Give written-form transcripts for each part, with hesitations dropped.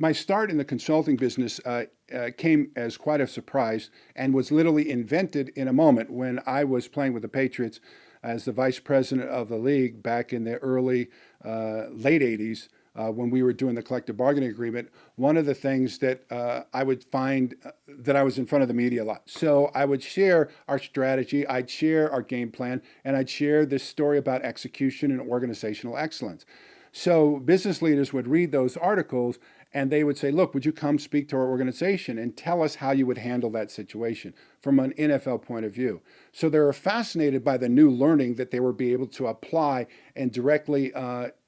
My start in the consulting business came as quite a surprise and was literally invented in a moment when I was playing with the Patriots as the vice president of the league back in the late 80s. When we were doing the collective bargaining agreement, one of the things that I would find that I was in front of the media a lot. So I would share our strategy, I'd share our game plan, and I'd share this story about execution and organizational excellence. So business leaders would read those articles and they would say, look, would you come speak to our organization and tell us how you would handle that situation from an NFL point of view? So they were fascinated by the new learning that they would be able to apply and directly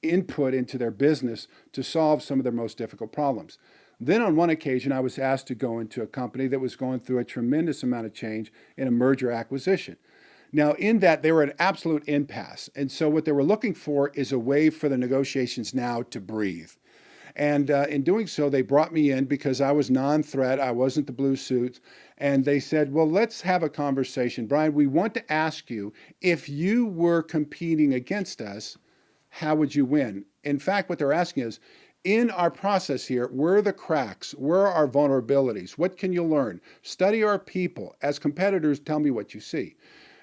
input into their business to solve some of their most difficult problems. Then on one occasion, I was asked to go into a company that was going through a tremendous amount of change in a merger acquisition. Now, in that, they were at an absolute impasse. And so, what they were looking for is a way for the negotiations now to breathe. And in doing so, they brought me in because I was non-threat. I wasn't the blue suits. And they said, well, let's have a conversation. Brian, we want to ask you, if you were competing against us, how would you win? In fact, what they're asking is, in our process here, where are the cracks? Where are our vulnerabilities? What can you learn? Study our people. As competitors, tell me what you see.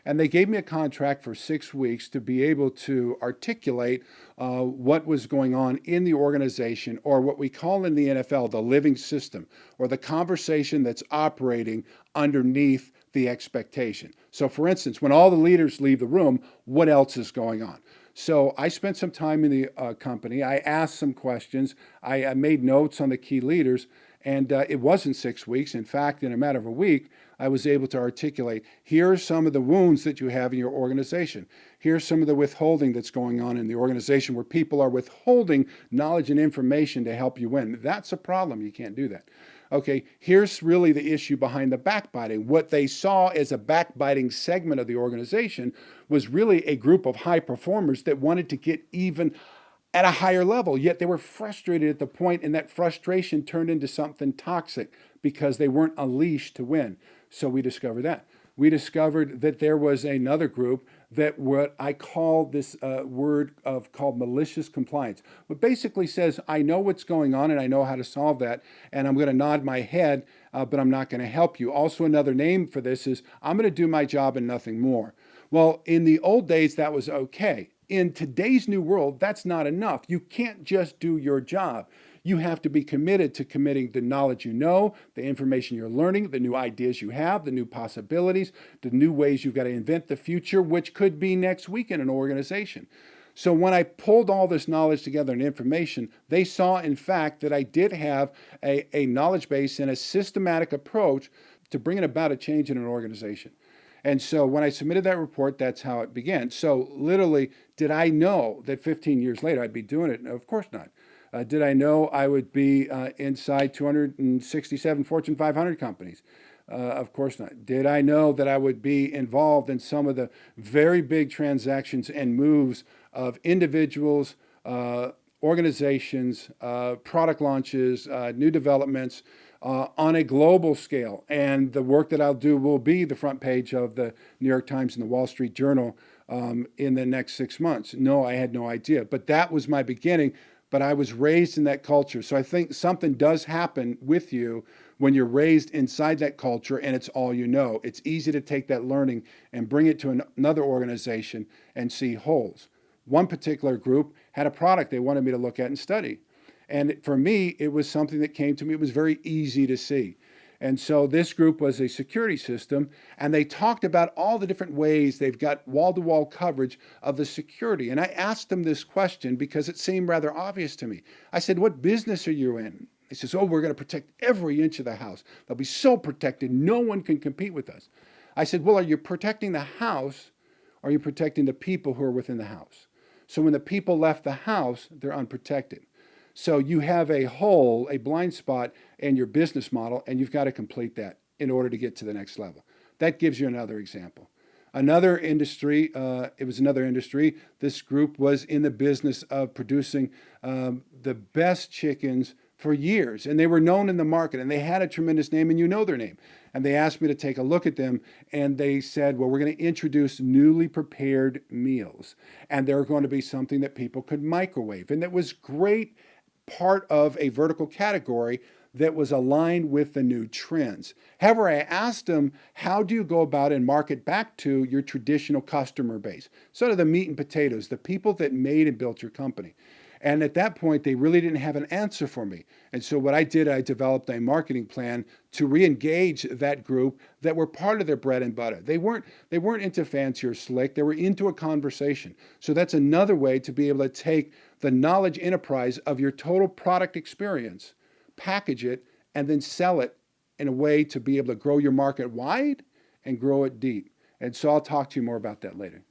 And they gave me a contract for 6 weeks to be able to articulate what was going on in the organization, or what we call in the NFL the living system, or the conversation that's operating underneath the expectation. So, for instance, when all the leaders leave the room, what else is going on? So I spent some time in the company. I asked some questions. I made notes on the key leaders, and it wasn't 6 weeks. In fact, in a matter of a week, I was able to articulate, here are some of the wounds that you have in your organization. Here's some of the withholding that's going on in the organization where people are withholding knowledge and information to help you win. That's a problem. You can't do that. Okay, here's really the issue behind the backbiting. What they saw as a backbiting segment of the organization was really a group of high performers that wanted to get even at a higher level, yet they were frustrated at the point, and that frustration turned into something toxic because they weren't unleashed to win. So we discovered that. We discovered that there was another group that what I call this word of called malicious compliance, what basically says, I know what's going on and I know how to solve that, and I'm going to nod my head, but I'm not going to help you. Also, another name for this is, I'm going to do my job and nothing more. Well, in the old days, that was okay. In today's new world, that's not enough. You can't just do your job. You have to be committed to committing the knowledge you know, the information you're learning, the new ideas you have, the new possibilities, the new ways you've got to invent the future, which could be next week in an organization. So when I pulled all this knowledge together and information, they saw, in fact, that I did have a knowledge base and a systematic approach to bringing about a change in an organization. And so when I submitted that report, that's how it began. So literally, did I know that 15 years later I'd be doing it? No, of course not. Did I know I would be inside 267 Fortune 500 companies? Of course not. Did I know that I would be involved in some of the very big transactions and moves of individuals, organizations, product launches, new developments on a global scale? And the work that I'll do will be the front page of the New York Times and the Wall Street Journal in the next 6 months. No, I had no idea. But that was my beginning. But I was raised in that culture. So I think something does happen with you when you're raised inside that culture and it's all you know. It's easy to take that learning and bring it to another organization and see holes. One particular group had a product they wanted me to look at and study. And for me, it was something that came to me. It was very easy to see. And so this group was a security system, and they talked about all the different ways they've got wall-to-wall coverage of the security. And I asked them this question because it seemed rather obvious to me. I said, what business are you in? He says, oh, we're going to protect every inch of the house. They'll be so protected, no one can compete with us. I said, well, are you protecting the house, or are you protecting the people who are within the house? So when the people left the house, they're unprotected. So you have a hole, a blind spot in your business model, and you've got to complete that in order to get to the next level. That gives you another example. Another industry, it was another industry. This group was in the business of producing the best chickens for years, and they were known in the market, and they had a tremendous name, and you know their name. And they asked me to take a look at them, and they said, well, we're going to introduce newly prepared meals, and they're going to be something that people could microwave. And that was great part of a vertical category that was aligned with the new trends. However, I asked them, how do you go about and market back to your traditional customer base? Sort of the meat and potatoes, the people that made and built your company. And at that point, they really didn't have an answer for me. And so what I did, I developed a marketing plan to re-engage that group that were part of their bread and butter. They weren't into fancy or slick. They were into a conversation. So that's another way to be able to take the knowledge enterprise of your total product experience, package it, and then sell it in a way to be able to grow your market wide and grow it deep. And so I'll talk to you more about that later.